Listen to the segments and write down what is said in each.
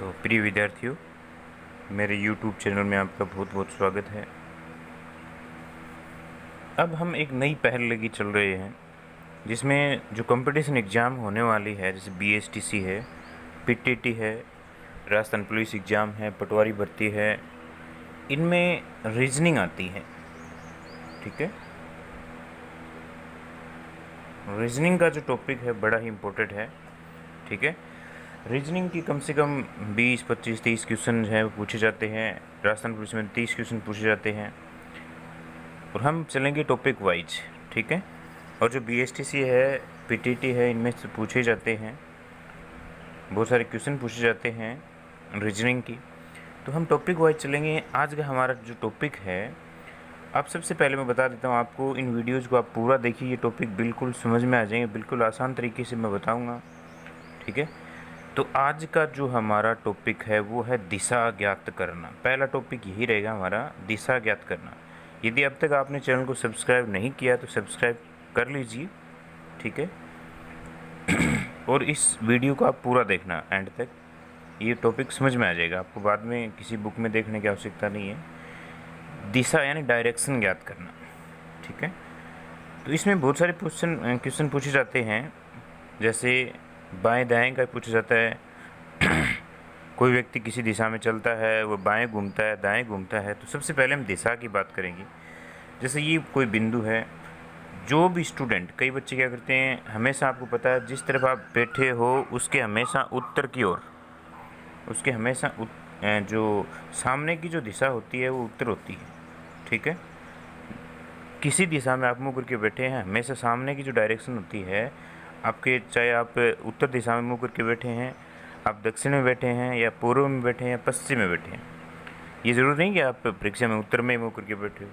तो प्रिय विद्यार्थियों, मेरे YouTube चैनल में आपका बहुत बहुत स्वागत है। अब हम एक नई पहल लेके चल रहे हैं जिसमें जो कंपटीशन एग्ज़ाम होने वाली है, जैसे BSTC है, PTT है, राजस्थान पुलिस एग्ज़ाम है, पटवारी भर्ती है, इनमें रीजनिंग आती है। ठीक है, रीजनिंग का जो टॉपिक है बड़ा ही इम्पोर्टेंट है। ठीक है, रीजनिंग की कम से कम 20, 25, 30 क्वेश्चन है वो पूछे जाते हैं। राजस्थान पुलिस में 30 क्वेश्चन पूछे जाते हैं और हम चलेंगे टॉपिक वाइज। ठीक है, और जो BSTC है, PTT है, इनमें से पूछे जाते हैं, बहुत सारे क्वेश्चन पूछे जाते हैं रीजनिंग की। तो हम टॉपिक वाइज चलेंगे। आज का हमारा जो टॉपिक है, आप सबसे पहले मैं बता देता हूँ आपको, इन वीडियोज़ को आप पूरा देखिए, ये टॉपिक बिल्कुल समझ में आ जाएंगे, बिल्कुल आसान तरीके से मैं बताऊँगा। ठीक है, तो आज का जो हमारा टॉपिक है वो है दिशा ज्ञात करना। पहला टॉपिक यही रहेगा हमारा, दिशा ज्ञात करना। यदि अब तक आपने चैनल को सब्सक्राइब नहीं किया तो सब्सक्राइब कर लीजिए। ठीक है, और इस वीडियो को आप पूरा देखना एंड तक, ये टॉपिक समझ में आ जाएगा आपको, बाद में किसी बुक में देखने की आवश्यकता नहीं है। दिशा यानी डायरेक्शन ज्ञात करना। ठीक है, तो इसमें बहुत सारे क्वेश्चन पूछे जाते हैं, जैसे बाएं दाएं का पूछा जाता है। कोई व्यक्ति किसी दिशा में चलता है, वो बाएं घूमता है, दाएं घूमता है, तो सबसे पहले हम दिशा की बात करेंगे। जैसे ये कोई बिंदु है, जो भी स्टूडेंट, कई बच्चे क्या करते हैं, हमेशा आपको पता है जिस तरफ आप बैठे हो उसके हमेशा उत्तर की ओर, उसके हमेशा जो सामने की जो दिशा होती है वो उत्तर होती है। ठीक है, किसी दिशा में आप मुँह करके बैठे हैं, हमेशा सामने की जो डायरेक्शन होती है आपके, चाहे आप उत्तर दिशा में मुँह करके बैठे हैं, आप दक्षिण में बैठे हैं, या पूर्व में बैठे हैं, या पश्चिम में बैठे हैं, ये ज़रूरी नहीं कि आप परीक्षा में उत्तर में मुँह करके बैठे हो,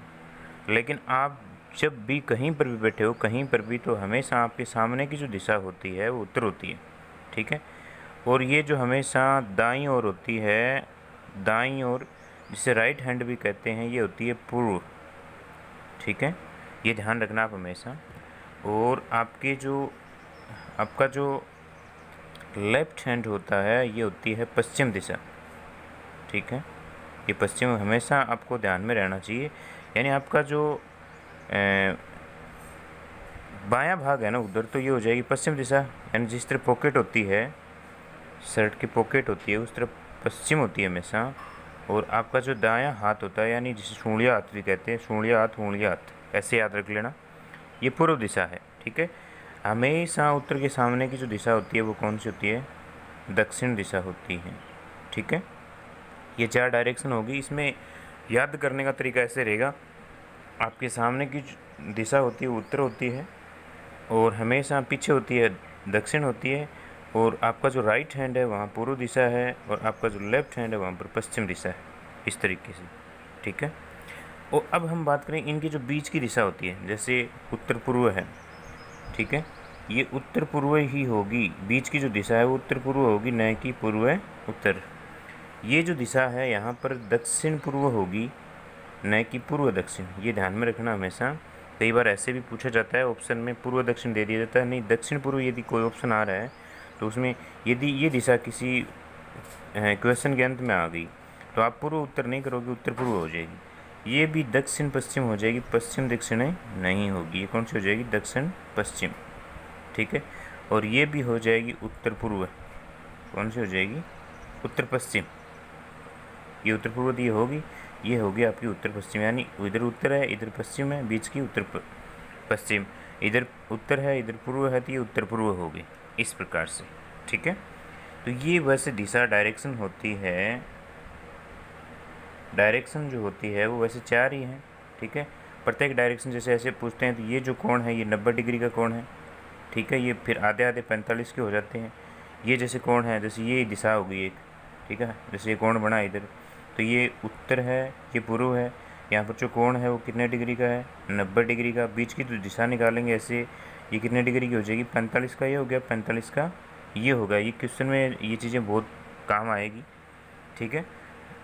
लेकिन आप जब भी कहीं पर भी बैठे हो, कहीं पर भी, तो हमेशा आपके सामने की जो दिशा होती है वो उत्तर होती है। ठीक है, और ये जो हमेशा दाईं ओर होती है, दाईं ओर, जिसे राइट हैंड भी कहते हैं, ये होती है पूर्व। ठीक है, ये ध्यान रखना आप हमेशा। और आपका जो लेफ्ट हैंड होता है ये होती है पश्चिम दिशा। ठीक है, ये पश्चिम हमेशा आपको ध्यान में रहना चाहिए। यानी आपका जो बायां भाग है ना उधर, तो ये हो जाएगी पश्चिम दिशा। यानी जिस तरह पॉकेट होती है, शर्ट की पॉकेट होती है, उस तरफ पश्चिम होती है हमेशा। और आपका जो दायां हाथ होता है, यानी जिसे सूढ़िया हाथ भी कहते हैं, सूढ़िया हाथ, ऐसे याद रख लेना, ये पूर्व दिशा है। ठीक है, हमेशा उत्तर के सामने की जो दिशा होती है वो कौन सी होती है? दक्षिण दिशा होती है। ठीक है, ये 4 डायरेक्शन होगी। इसमें याद करने का तरीका ऐसे रहेगा, आपके सामने की दिशा होती है वो उत्तर होती है, और हमेशा पीछे होती है दक्षिण होती है, और आपका जो राइट हैंड है वहाँ पूर्व दिशा है, और आपका जो लेफ्ट हैंड है वहाँ पर पश्चिम दिशा है, इस तरीके से। ठीक है, और अब हम बात करें इनकी जो बीच की दिशा होती है, जैसे उत्तर पूर्व है। ठीक है, ये उत्तर पूर्व ही होगी, बीच की जो दिशा है वो उत्तर पूर्व होगी, न कि पूर्व उत्तर। ये जो दिशा है यहाँ पर दक्षिण पूर्व होगी, न कि पूर्व दक्षिण, ये ध्यान में रखना हमेशा। कई बार ऐसे भी पूछा जाता है, ऑप्शन में पूर्व दक्षिण दे दिया जाता है, नहीं दक्षिण पूर्व यदि कोई ऑप्शन आ रहा है तो उसमें यदि ये दिशा किसी क्वेश्चन के अंत में आ गई तो आप पूर्व उत्तर नहीं करोगे, उत्तर पूर्व हो जाएगी। ये भी दक्षिण पश्चिम हो जाएगी, पश्चिम दक्षिण नहीं होगी, ये कौन सी हो जाएगी? दक्षिण पश्चिम। ठीक है, और ये भी हो जाएगी उत्तर पूर्व, कौन सी हो जाएगी? उत्तर पश्चिम। ये उत्तर पूर्व दी होगी, ये होगी आपकी उत्तर पश्चिम, यानी इधर उत्तर है, इधर पश्चिम है, बीच की उत्तर पश्चिम, इधर उत्तर है, इधर पूर्व है, तो ये उत्तर पूर्व होगी, इस प्रकार से। ठीक है, तो ये वैसे दिशा डायरेक्शन होती है, डायरेक्शन जो होती है वो वैसे 4 ही हैं। ठीक है, प्रत्येक डायरेक्शन जैसे ऐसे पूछते हैं, तो ये जो कोण है ये 90 डिग्री का कोण है। ठीक है, ये फिर आधे आधे 45 के हो जाते हैं। ये जैसे कोण है, जैसे ये दिशा होगी एक, ठीक है, जैसे ये कोण बना इधर, तो ये उत्तर है, ये पूर्व है। यहाँ पर जो कोण है वो कितने डिग्री का है? 90 डिग्री का। बीच की जो दिशा निकालेंगे ऐसे, ये कितने डिग्री की हो जाएगी? 45 का। ये हो गया 45 का, ये होगा। ये क्वेश्चन में ये चीज़ें बहुत काम आएगी। ठीक है,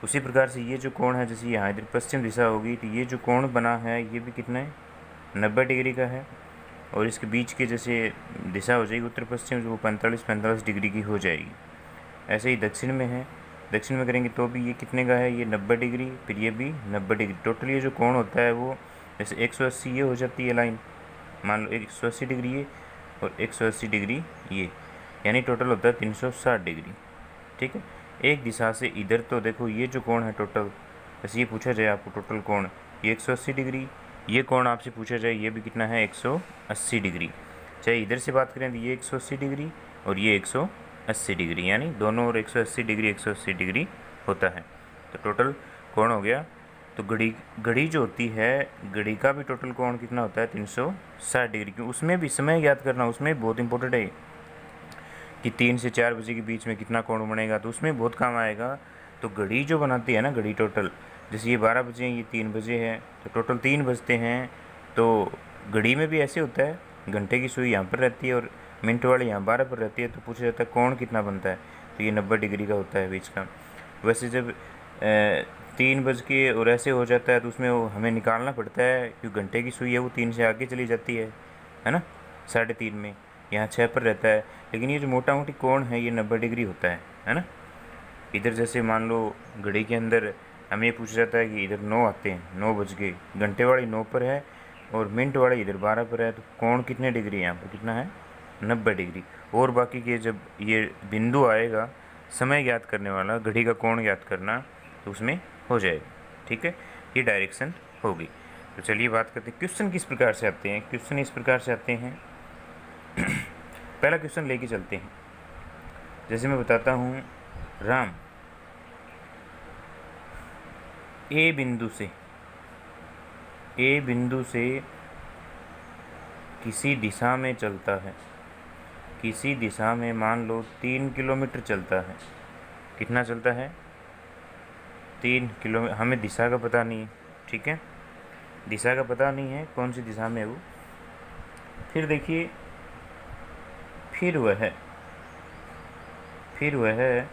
उसी प्रकार से ये जो कोण है, जैसे यहाँ इधर पश्चिम दिशा होगी, तो ये जो कोण बना है ये भी कितना है? 90 डिग्री का है। और इसके बीच की जैसे दिशा हो जाएगी उत्तर पश्चिम, जो 45 डिग्री की हो जाएगी। ऐसे ही दक्षिण में है, दक्षिण में करेंगे तो भी ये कितने का है, ये 90 डिग्री, फिर ये भी 90 डिग्री। टोटल ये जो कोण होता है वो जैसे 180 ये हो जाती है लाइन, मान लो 180 डिग्री ये और 180 डिग्री ये, यानी टोटल होता है 360 डिग्री। ठीक है, एक दिशा से इधर तो देखो ये जो कोण है टोटल, जैसे ये पूछा जाए आपको टोटल कोण ये 180 डिग्री, ये कोण आपसे पूछा जाए ये भी कितना है 180 डिग्री। चाहे इधर से बात करें तो ये 180 डिग्री और ये 180 डिग्री, यानी दोनों और 180 डिग्री 180 डिग्री होता है, तो टोटल कोण हो गया। तो घड़ी जो होती है, घड़ी का भी टोटल कोण कितना होता है 360 डिग्री। क्यों, उसमें भी समय याद करना, उसमें बहुत इंपॉर्टेंट है कि 3 से 4 बजे के बीच में कितना कोण बनेगा, तो उसमें बहुत काम आएगा। तो घड़ी जो बनाती है ना, घड़ी टोटल, जैसे ये 12 बजे ये 3 बजे है, तो टोटल 3 बजते हैं। तो घड़ी में भी ऐसे होता है, घंटे की सुई यहाँ पर रहती है और मिनट वाली यहाँ 12 पर रहती है, तो पूछा जाता है कोण कितना बनता है, तो ये 90 डिग्री का होता है बीच का। वैसे जब 3 बज के और ऐसे हो जाता है तो उसमें वो हमें निकालना पड़ता है, क्योंकि घंटे की सुई है वो 3 से आगे चली जाती है ना, 3:30 में, यहाँ 6 पर रहता है। लेकिन ये जो मोटा मोटी कोण है ये 90 डिग्री होता है ना। इधर जैसे मान लो घड़ी के अंदर हमें ये पूछा जाता है कि इधर 9 आते हैं, 9 बज गए, घंटे वाली 9 पर है और मिनट वाली इधर 12 पर है, तो कोण कितने डिग्री है यहाँ पर, कितना है 90 डिग्री। और बाकी के जब ये बिंदु आएगा समय ज्ञात करने वाला, घड़ी का कोण ज्ञात करना, तो उसमें हो जाएगा। ठीक है, ये डायरेक्शन होगी। तो चलिए बात करते हैं क्वेश्चन किस प्रकार से आते हैं। क्वेश्चन इस प्रकार से आते हैं पहला क्वेश्चन लेके चलते हैं। जैसे मैं बताता हूँ, राम ए बिंदु से किसी दिशा में चलता है, किसी दिशा में मान लो 3 किलोमीटर चलता है। कितना चलता है, 3 किलोमीटर। हमें दिशा का पता नहीं है, ठीक है, दिशा का पता नहीं है कौन सी दिशा में है वो। फिर देखिए, फिर वह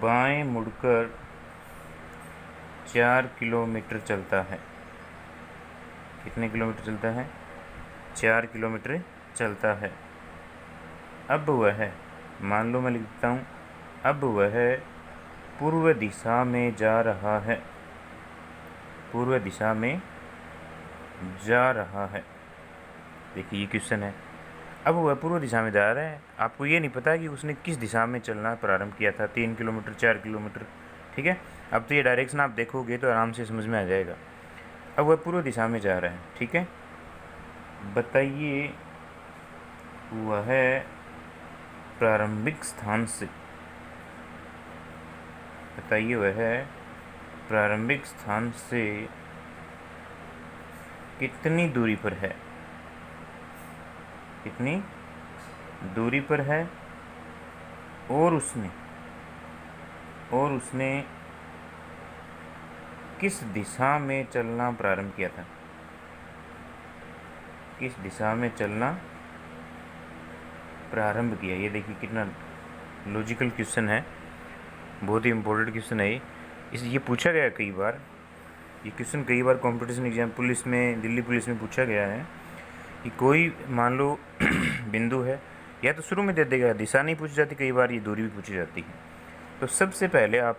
बाएं मुड़कर 4 किलोमीटर चलता है। कितने किलोमीटर चलता है, 4 किलोमीटर चलता है। अब वह, मान लो मैं लिखता हूँ, अब वह पूर्व दिशा में जा रहा है, पूर्व दिशा में जा रहा है। देखिए ये क्वेश्चन है, अब वह पूर्व दिशा में जा रहा है, आपको ये नहीं पता कि उसने किस दिशा में चलना प्रारंभ किया था, 3 किलोमीटर 4 किलोमीटर। ठीक है, अब तो ये डायरेक्शन आप देखोगे तो आराम से समझ में आ जाएगा। अब वह पूर्व दिशा में जा रहा है, ठीक है, बताइए वह प्रारंभिक स्थान से, बताइए वह प्रारंभिक स्थान से कितनी दूरी पर है, कितनी दूरी पर है, और उसने किस दिशा में चलना प्रारंभ किया था, किस दिशा में चलना प्रारंभ किया। ये देखिए कितना लॉजिकल क्वेश्चन है, बहुत ही इम्पोर्टेंट क्वेश्चन है ये पूछा गया कई बार, ये क्वेश्चन कई बार कंपटीशन एग्जाम पुलिस में, दिल्ली पुलिस में पूछा गया है कि कोई मान लो बिंदु है, या तो शुरू में दे देगा, दिशा नहीं पूछी जाती, कई बार ये दूरी भी पूछी जाती है। तो सबसे पहले आप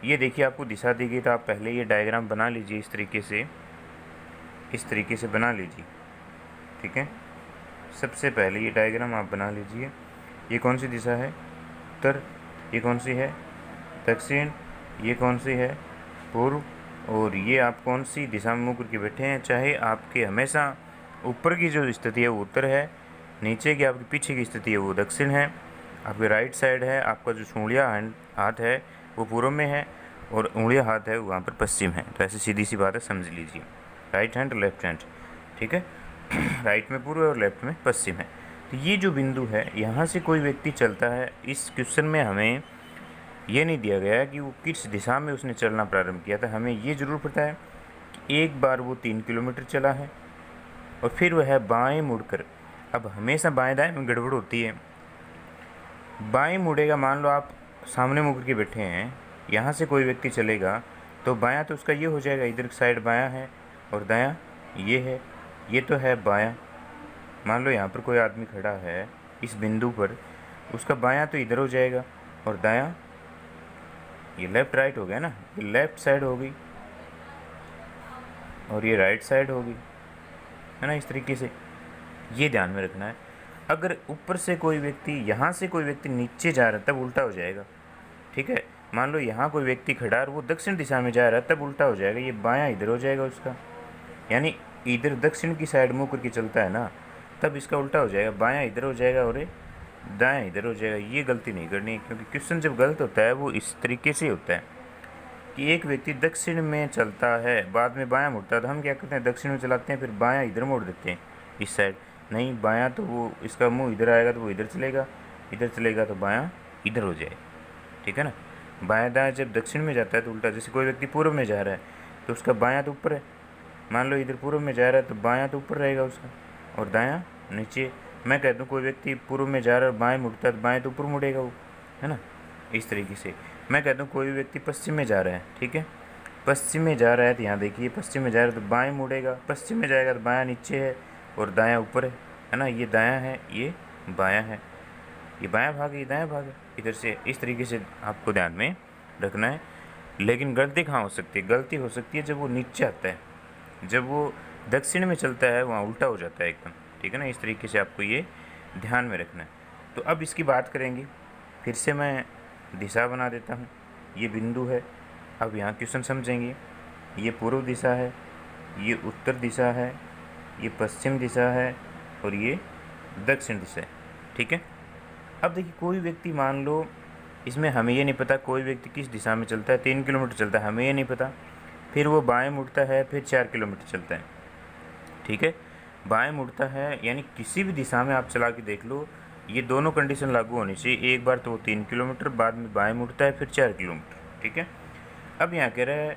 ये देखिए, आपको दिशा दी गई तो आप पहले ये डायग्राम बना लीजिए, इस तरीके से बना लीजिए, ठीक है। सबसे पहले ये डायग्राम आप बना लीजिए। ये कौन सी दिशा है, उत्तर, ये कौन सी है दक्षिण, ये कौन सी है पूर्व, और ये आप कौन सी दिशा में मुँह करके बैठे हैं। चाहे आपके हमेशा ऊपर की जो स्थिति है वो उत्तर है, नीचे की आपके पीछे की स्थिति है वो दक्षिण है, आपके राइट साइड है, आपका जो उंगलियां हाथ है वो पूर्व में है, और उंगलियां हाथ है वहाँ पर पश्चिम है। तो ऐसी सीधी सी बात है, समझ लीजिए, राइट हैंड लेफ्ट हैंड, ठीक है। राइट में पूर्व और लेफ्ट में पश्चिम है। तो ये जो बिंदु है, यहाँ से कोई व्यक्ति चलता है, इस क्वेश्चन में हमें ये नहीं दिया गया है कि वो किस दिशा में उसने चलना प्रारंभ किया था। हमें ये ज़रूर पता है कि एक बार वो 3 किलोमीटर चला है और फिर वह बाएं मुड़कर, अब हमेशा बाएं दाएं में गड़बड़ होती है, बाएं मुड़ेगा, मान लो आप सामने मुड़ के बैठे हैं, यहाँ से कोई व्यक्ति चलेगा तो बायां तो उसका ये हो जाएगा, इधर साइड बायां है और दायां ये है, ये तो है बायां। मान लो यहाँ पर कोई आदमी खड़ा है इस बिंदु पर, उसका बायां तो इधर हो जाएगा, और दायां, ये लेफ़्ट राइट हो गया ना, ये लेफ़्ट साइड हो गई और ये राइट साइड होगी, है ना। इस तरीके से ये ध्यान में रखना है। अगर ऊपर से कोई व्यक्ति, यहाँ से कोई व्यक्ति नीचे जा रहा है तब उल्टा हो जाएगा, ठीक है। मान लो यहाँ कोई व्यक्ति खड़ा है और वो दक्षिण दिशा में जा रहा है तब उल्टा हो जाएगा, ये बायां इधर हो जाएगा उसका, यानी इधर दक्षिण की साइड मुँह करके चलता है ना, तब इसका उल्टा हो जाएगा, बायां इधर हो जाएगा और दायां इधर हो जाएगा। ये गलती नहीं करनी है, क्योंकि क्वेश्चन जब गलत होता है वो इस तरीके से होता है कि एक व्यक्ति दक्षिण में चलता है बाद में बायां मुड़ता है, तो हम क्या करते हैं, दक्षिण में चलाते हैं फिर बायां इधर मोड़ देते हैं इस साइड। नहीं, बायां तो वो इसका मुंह इधर आएगा तो वो इधर चलेगा तो बायां इधर हो जाए, ठीक है ना। बायां दायां जब दक्षिण में जाता है तो उल्टा, जैसे कोई व्यक्ति पूर्व में जा रहा है तो उसका बायां तो ऊपर है, मान लो इधर पूर्व में जा रहा है तो बायां तो ऊपर रहेगा उसका और दायां नीचे। मैं कहता हूँ कोई व्यक्ति पूर्व में जा रहा है और बाएं मुड़ता है तो बाएं तो ऊपर मुड़ेगा वो, है ना। इस तरीके से मैं कहता हूँ कोई व्यक्ति पश्चिम में जा रहा है, ठीक है, पश्चिम में जा रहा है तो यहाँ देखिए पश्चिम में जा रहा है तो बाएं मुड़ेगा, पश्चिम में जाएगा तो बायां नीचे है और दायां ऊपर है ना। ये दायां है, ये बायां है, ये बायां भाग है, ये दायां भाग है, इधर से। इस तरीके से आपको ध्यान में रखना है। लेकिन गलती कहाँ हो सकती है, गलती हो सकती है जब वो नीचे आता है, जब वो दक्षिण में चलता है वहाँ उल्टा हो जाता है एकदम, ठीक है ना। इस तरीके से आपको ये ध्यान में रखना है। तो अब इसकी बात करेंगे, फिर से मैं दिशा बना देता हूँ, ये बिंदु है। अब यहाँ क्वेश्चन समझेंगे, ये पूर्व दिशा है, ये उत्तर दिशा है, ये पश्चिम दिशा है और ये दक्षिण दिशा है, ठीक है। अब देखिए कोई व्यक्ति, मान लो इसमें हमें ये नहीं पता कोई व्यक्ति किस दिशा में चलता है, 3 किलोमीटर चलता है, हमें ये नहीं पता, फिर वो बाएं मुड़ता है, फिर 4 किलोमीटर चलता है, ठीक है। बाएं मुड़ता है यानी किसी भी दिशा में आप चला के देख लो, ये दोनों कंडीशन लागू होनी चाहिए। एक बार तो वो 3 किलोमीटर, बाद में बाएं मुड़ता है फिर 4 किलोमीटर, ठीक है। अब यहाँ कह रहा है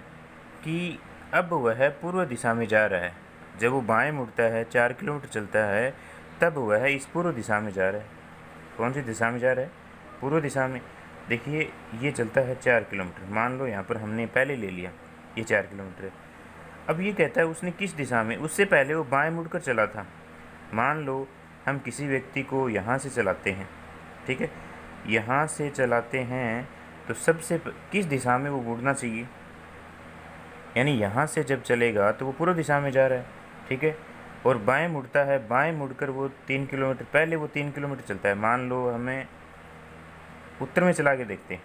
कि अब वह पूर्व दिशा में जा रहा है, जब वो बाएं मुड़ता है 4 किलोमीटर चलता है तब वह इस पूर्व दिशा में जा रहा है। कौन सी दिशा में जा रहा है, पूर्व दिशा में। देखिए ये चलता है 4 किलोमीटर, मान लो यहाँ पर हमने पहले ले लिया ये 4 किलोमीटर है। अब ये कहता है उसने किस दिशा में, उससे पहले वो बाएं मुड़कर चला था। मान लो हम किसी व्यक्ति को यहाँ से चलाते हैं, ठीक है, यहाँ से चलाते हैं तो सबसे किस दिशा में वो मुड़ना चाहिए, यानी यहाँ से जब चलेगा तो वो पूर्व दिशा में जा रहा है, ठीक है। और बाएं मुड़ता है, बाएं मुड़कर वो 3 किलोमीटर, पहले वो 3 किलोमीटर चलता है। मान लो हमें उत्तर में चला के देखते हैं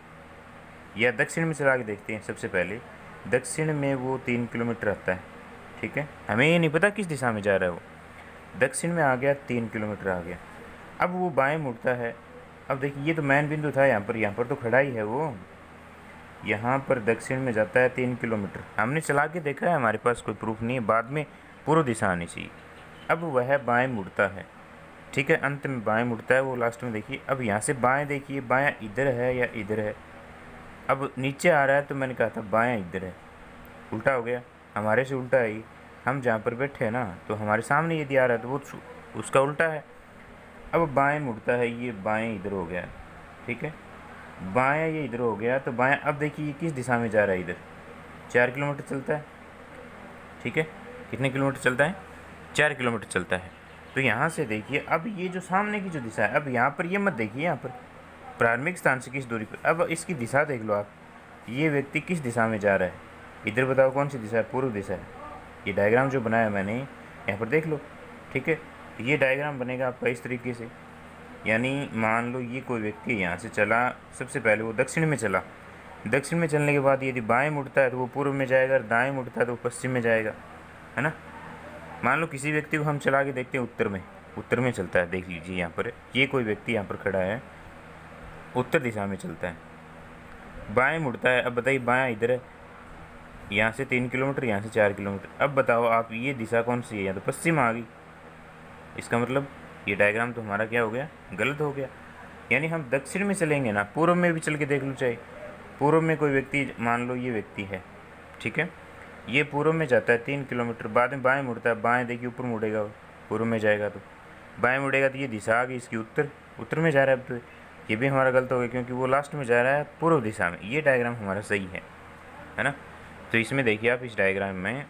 या दक्षिण में चला के देखते हैं। सबसे पहले दक्षिण में वो 3 किलोमीटर आता है, ठीक है, हमें ये नहीं पता किस दिशा में जा रहा है वो। दक्षिण में आ गया, 3 किलोमीटर आ गया, अब वो बाएं मुड़ता है। अब देखिए ये तो मेन बिंदु था, यहाँ पर तो खड़ा ही है वो, यहाँ पर दक्षिण में जाता है 3 किलोमीटर, हमने चला के देखा है, हमारे पास कोई प्रूफ नहीं है, बाद में पूर्व दिशा आनी चाहिए। अब वह बाएं मुड़ता है, ठीक है, अंत में बाएं मुड़ता है वो लास्ट में। देखिए अब यहाँ से बाएं, देखिए बायां इधर है या इधर है। अब नीचे आ रहा है तो मैंने कहा था बायां इधर है, उल्टा हो गया, हमारे से उल्टा है। हम जहाँ पर बैठे हैं ना तो हमारे सामने यदि आ रहा है तो वो उसका उल्टा है। अब बाएं मुड़ता है, ये बाएं इधर हो गया, ठीक है, बायां ये इधर हो गया तो बायां। अब देखिए ये किस दिशा में जा रहा है, इधर 4 किलोमीटर चलता है, ठीक है, कितने किलोमीटर चलता है, 4 किलोमीटर चलता है। तो यहाँ से देखिए अब ये जो सामने की जो दिशा है, अब यहाँ पर ये मत देखिए, यहाँ पर प्रारंभिक स्थान से किस दूरी पर, अब इसकी दिशा देख लो आप, ये व्यक्ति किस दिशा में जा रहा है, इधर बताओ कौन सी दिशा है, पूर्व दिशा है। ये डायग्राम जो बनाया मैंने यहाँ पर देख लो, ठीक है, ये डायग्राम बनेगा आपका इस तरीके से। यानी मान लो ये कोई व्यक्ति यहाँ से चला, सबसे पहले वो दक्षिण में चला, दक्षिण में चलने के बाद यदि बाएं मुड़ता है तो वो पूर्व में जाएगा, और दाएं मुड़ता है तो वो पश्चिम में जाएगा, है ना। मान लो किसी व्यक्ति को हम चला के देखते हैं उत्तर में चलता है, देख लीजिए यहाँ पर ये कोई व्यक्ति यहाँ पर खड़ा है, उत्तर दिशा में चलता है, बाएं मुड़ता है। अब बताइए बायां इधर है, यहाँ से 3 किलोमीटर, यहाँ से 4 किलोमीटर। अब बताओ आप ये दिशा कौन सी है, यहाँ तो पश्चिम आ गई, इसका मतलब ये डायग्राम तो हमारा क्या हो गया, गलत हो गया। यानी हम दक्षिण में चलेंगे ना, पूर्व में भी चल के देख लो, चाहे पूर्व में कोई व्यक्ति, मान लो ये व्यक्ति है, ठीक है, ये पूर्व में जाता है 3 किलोमीटर, बाद में बाएं मुड़ता है, बाएं देखिए ऊपर मुड़ेगा, पूर्व में जाएगा तो बाएं मुड़ेगा, तो ये दिशा आ गई इसकी उत्तर में जा रहा है। अब तो ये भी हमारा गलत हो गया क्योंकि वो लास्ट में जा रहा है पूर्व दिशा में। ये डायग्राम हमारा सही है ना। तो इसमें देखिए आप इस डायग्राम में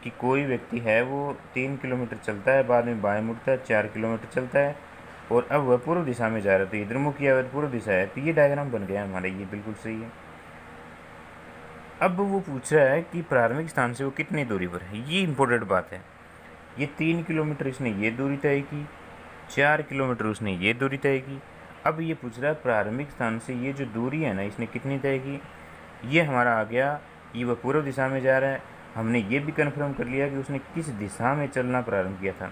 कि कोई व्यक्ति है वो 3 किलोमीटर चलता है, बाद में बाएं मुड़ता है, 4 किलोमीटर चलता है, और अब वह पूर्व दिशा में जा रहा है, तो इधर मुख किया हुआ पूर्व दिशा है, तो ये डायग्राम बन गया हमारा, ये बिल्कुल सही है। अब वो पूछ रहा है कि प्रारंभिक स्थान से वो कितनी दूरी पर है, ये इंपॉर्टेंट बात है। ये 3 किलोमीटर इसने ये दूरी तय की, 4 किलोमीटर उसने ये दूरी तय की। अब ये पूछ रहा है प्रारंभिक स्थान से ये जो दूरी है ना इसने कितनी तय की। ये हमारा आ गया, ये वह पूर्व दिशा में जा रहा है। हमने ये भी कन्फर्म कर लिया कि उसने किस दिशा में चलना प्रारंभ किया था,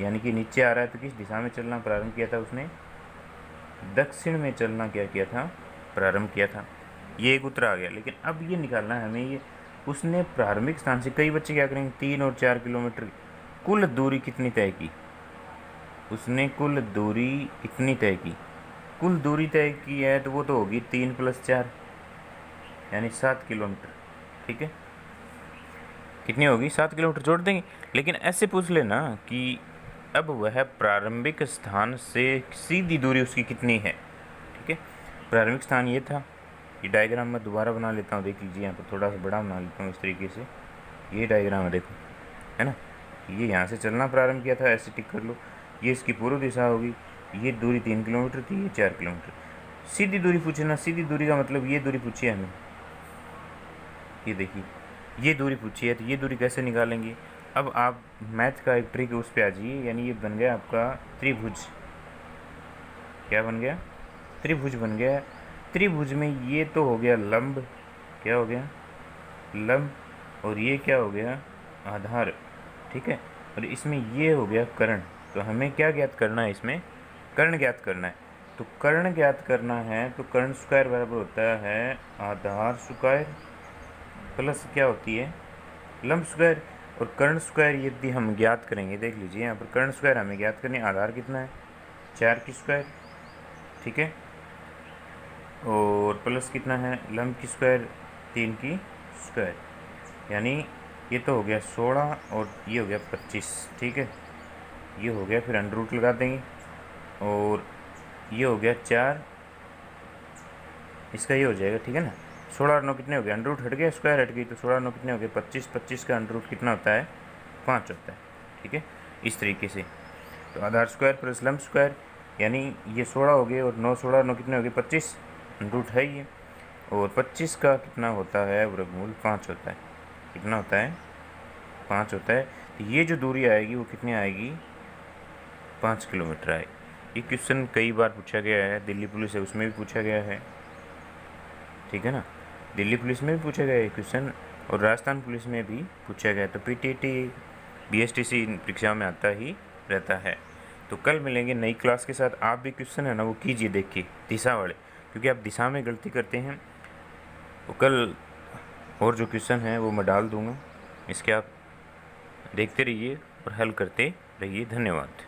यानी कि नीचे आ रहा है तो किस दिशा में चलना प्रारंभ किया था उसने, दक्षिण में चलना क्या किया था, प्रारंभ किया था। ये एक उत्तर आ गया। लेकिन अब ये निकालना है हमें, ये उसने प्रारंभिक स्थान से, कई बच्चे क्या करेंगे 3 और 4 किलोमीटर, कुल दूरी कितनी तय की, उसने कुल दूरी कितनी तय की, कुल दूरी तय की है तो वो तो होगी 3 + 4 यानी 7 किलोमीटर। ठीक है, कितनी होगी, 7 किलोमीटर जोड़ देंगे। लेकिन ऐसे पूछ लेना कि अब वह प्रारंभिक स्थान से सीधी दूरी उसकी कितनी है। ठीक है, प्रारंभिक स्थान ये था, ये डायग्राम मैं दोबारा बना लेता हूँ, देख लीजिए यहाँ पर थोड़ा सा बड़ा बना लेता हूँ इस तरीके से। ये डायग्राम है, देखो, है ना, ये यहाँ से चलना प्रारंभ किया था, ऐसे टिक कर लो। ये इसकी पूर्व दिशा होगी, ये दूरी 3 किलोमीटर थी, ये 4 किलोमीटर। सीधी दूरी पूछे ना, सीधी दूरी का मतलब ये दूरी पूछी है हमें, ये देखिए ये दूरी पूछी है, तो ये दूरी कैसे निकालेंगे। अब आप मैथ का एक ट्रिक उस पर आ जाइए, यानी ये बन गया आपका त्रिभुज। क्या बन गया, त्रिभुज बन गया। त्रिभुज में ये तो हो गया लंब, क्या हो गया, लंब, और ये क्या हो गया, आधार। ठीक है, और इसमें ये हो गया कर्ण। तो हमें क्या ज्ञात करना है, इसमें कर्ण ज्ञात करना है। तो कर्ण ज्ञात करना है तो कर्ण स्क्वायर बराबर होता है आधार स्क्वायर प्लस क्या होती है, लंब स्क्वायर। और कर्ण स्क्वायर यदि हम ज्ञात करेंगे, देख लीजिए यहाँ पर कर्ण स्क्वायर हमें ज्ञात करनी, आधार कितना है 4 की स्क्वायर, ठीक है, और प्लस कितना है लंब की स्क्वायर 3 की स्क्वायर, यानी ये तो हो गया 16 और ये हो गया 25। ठीक है, ये हो गया, फिर अंडर रूट लगा देंगे, और ये हो गया 4, इसका ये हो जाएगा, ठीक है ना। 16 और 9 कितने हो गए, अंडर रूट हट गया, स्क्वायर हट गई, तो 16 और 9 कितने हो गए 25, 25 का अंडर रूट कितना होता है 5 होता है। ठीक है, इस तरीके से। तो आधार स्क्वायर प्लस लंब स्क्वायर, यानी ये 16 हो गए, और 9 16 और 9 कितने हो गए 25, अंडर रूट है ये, और 25 का कितना होता है वर्गमूल 5 होता है। कितना होता है 5 होता है। तो ये जो दूरी आएगी वो कितनी आएगी 5 किलोमीटर आएगी। ये क्वेश्चन कई बार पूछा गया है, दिल्ली पुलिस है उसमें भी पूछा गया है, ठीक है ना, दिल्ली पुलिस में भी पूछा गया है क्वेश्चन, और राजस्थान पुलिस में भी पूछा गया है। तो पीटीटी बीएसटीसी परीक्षाओं में आता ही रहता है। तो कल मिलेंगे नई क्लास के साथ। आप भी क्वेश्चन है ना वो कीजिए, देखिए दिशा वाले, क्योंकि आप दिशा में गलती करते हैं। तो कल और जो क्वेश्चन है वो मैं डाल दूँगा, इसके आप देखते रहिए और हल करते रहिए। धन्यवाद।